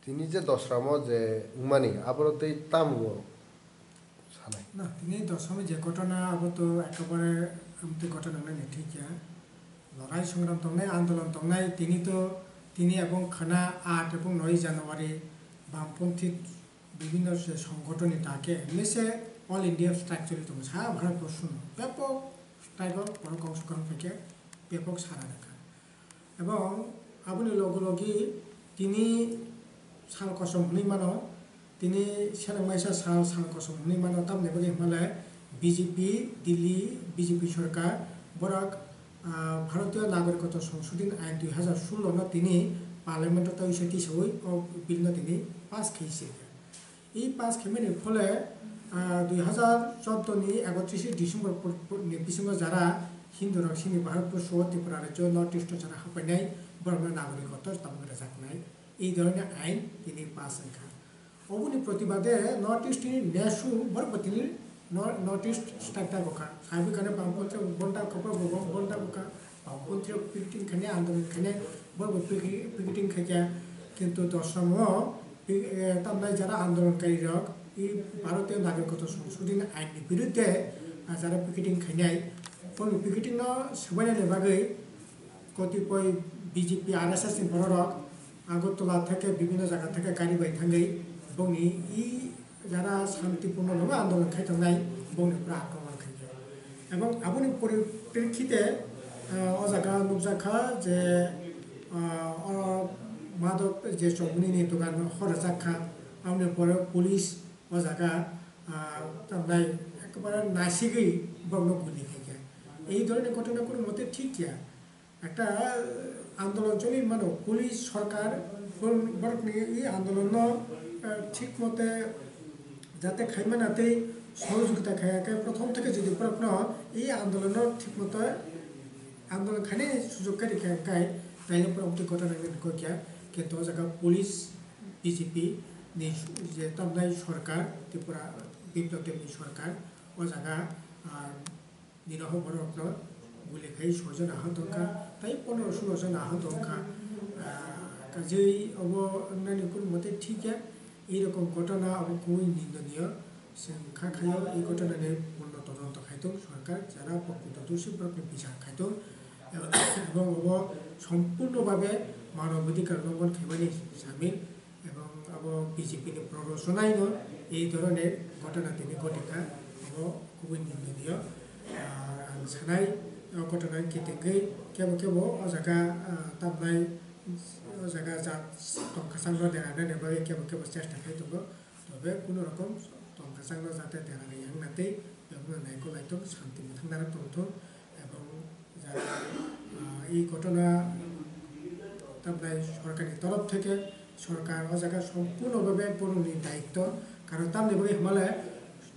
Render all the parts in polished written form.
তিনি যে দশরামো যে উমানি আবরতেই তামগো সানাই না তিনি দশমী যে ঘটনা আবতো একেবারে আমি ঘটনা নেই ঠিক লড়াই সংগ্রাম তংনাই আন্দোলন তংনাই তিনি এবং খানা 8 এবং 9 জানুয়ারি বামপন্থী বিভিন্ন সংগঠন তাকে এমনিসে অল ইন্ডিয়া স্ট্রাইক চলি দङ সারা ভারতবর্ষ ব্যাপক স্ট্রাইকর বড় অংশগ্রহণ থেকে ব্যাপক সারা দেখা এবং আপনি লগি তিনি সাল কসম হনি মানো তিনি সেনামাইসা সাল কসম হনি মানো তাম নেবगे हिमालय বিজেপি দিল্লি বিজেপি সরকার বরাক ভারতীয় নাগরিকত্ব সংশোধন আইন 2016 তিনি পার্লামেন্টত ইসেটি সই ও বিল তিনি পাস খেয়েছে এই পাস খেমেনি ফলে 2014 नि 31 ডিসেম্বর যারা হিন্দু রাশিনি ভারতবর্ষ ত্রিপুরা রাজ্য নর্থ ইস্ট যারা হাঁপাইনাই বর্মা নাগরিকত্ব তামগরে জাকনাই এই ধরনের আইন তিনি পাস রেখা অবনি প্রতিবাদে নর্থ ইস্ট নেশু বরপতিনি নর্থ ইস্ট স্ট্রাইকটা গোকা সাহেব খানে বামপন্থী বন্টা খবর বন্টা গোকা বামপন্থী পিকেটিং খানে আন্দোলন খানে বড় পিকেটিং খাইয়া কিন্তু দশম তামনাই যারা আন্দোলনকারী রক এই ভারতীয় নাগরিকত্ব সংশোধন আইনनि বিরুদ্ধে যারা পিকেটিং খাইনাই পিকেটিং সবাইনাनि বাগै কতিপয় বিজেপি আরএসএস नि বড়রক আগরতলা থেকে বিভিন্ন জায়গা থেকে গাড়ি বাই থাঙ্গै বংনি ই যারা শান্তিপূর্ণভাবে আন্দোলন খাইতাंनाय বংনিफ्रा আক্রমণ খাইयो এবং আবনি পরিপ্রেক্ষিতে অজাগা নুকজাখা যে মাদক যে সবনি দোকান হরজাখা আমনে পরে পুলিশ অজাগা তামনাই একেবারে নাসিগৈ বগ্ন গুলি খাইয়া এই ধরনের ঘটনা কোনো মতে ঠিক একটা আন্দোলন চলি মানে পুলিশ সরকার বরকনি এই আন্দোলন ঠিক মতে যাতে খাইমানাতে সহযোগিতা খাইয়াকে প্রথম থেকে যদি প্রশ্ন এই আন্দোলন ঠিক মতো আন্দোলন খানে সুযোগকারী খাই তাইলে প্রথম ঘটনা গিয়া কিন্তু জায়গা পুলিশ বিজেপি যে তামনাই সরকার ত্রিপুরা বিপ্লব দেবী সরকার ও জায়গা নিরহ বরকন গুলি খাই 6 জন আহত হকা তাই 15-16 জন আহত হকা কাজেই অন্যান্য কোনো মতে ঠিক এইরকম ঘটনা খুবই নিন্দনীয় খাইও এই ঘটনা নিয়ে পূর্ণ তদন্ত খাইতো সরকার যারা প্রকৃত দোষীপ্রাপ্ত বিচার খাইতো এবং সম্পূর্ণভাবে মানবাধিকার লঙ্ঘন খেমানি সামিল এবং বিজেপি প্ররোচনায় এই ধরনের ঘটনা তিনি ঘটিকা খুবই নিন্দনীয় সানাই ঘটনা কেটেঙ্গै কেবো অজাগা তামনাই অজাগা যা টংকাसांग देनानै नेबाय केबो চেষ্টা খাইতো তবে কোনো রকম টংকাसांग যাতে দেনাनै হাंनाते बेखौ लाइतो শান্তি মথাंनानै তন্থ এবং এই ঘটনা তামনাই সরকারি তরফ থেকে সরকার অজাগা সম্পূর্ণভাবে পুরোনি দায়িত্ব কারণ তাম নেবাय हिमालय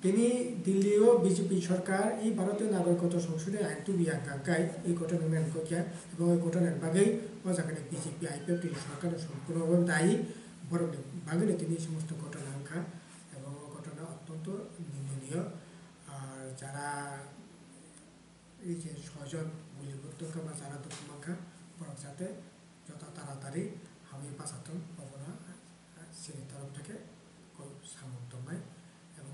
তিনি দিল্লি ও বিজেপি সরকার এই ভারতীয় নাগরিকত্ব সংশোধন আইন তুলিয়া গায় এই ঘটনা মেন ককিয়া এবং এই ঘটনার বাগৈ অজাগানি বিজেপি আইপিএফ সরকার সম্পূর্ণভাবে দায়ী বড় বাগৈ তিনি সমস্ত ঘটনা আঙ্কা এবং ঘটনা অত্যন্ত নিন্দনীয় আর যারা এই যে 6 জন গুলিবিদ্ধ বা যারা দুঃখমাখা বড় যাতে যত তাড়াতাড়ি হামি পাসাতন অবনা সেই তরফ থেকে সামর্থ্য নাই এবং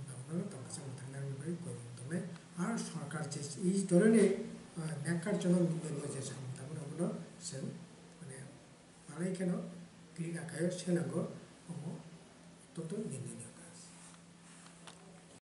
টংকাसांग থানার করে আর সরকার যে এই ধরনের ন্যাক্কারজনক নিন্দনীয় যে সামর্থ্য সে মানে মালাই কেন ক্লিন আকায় সেলাঙ্গ অত্যন্ত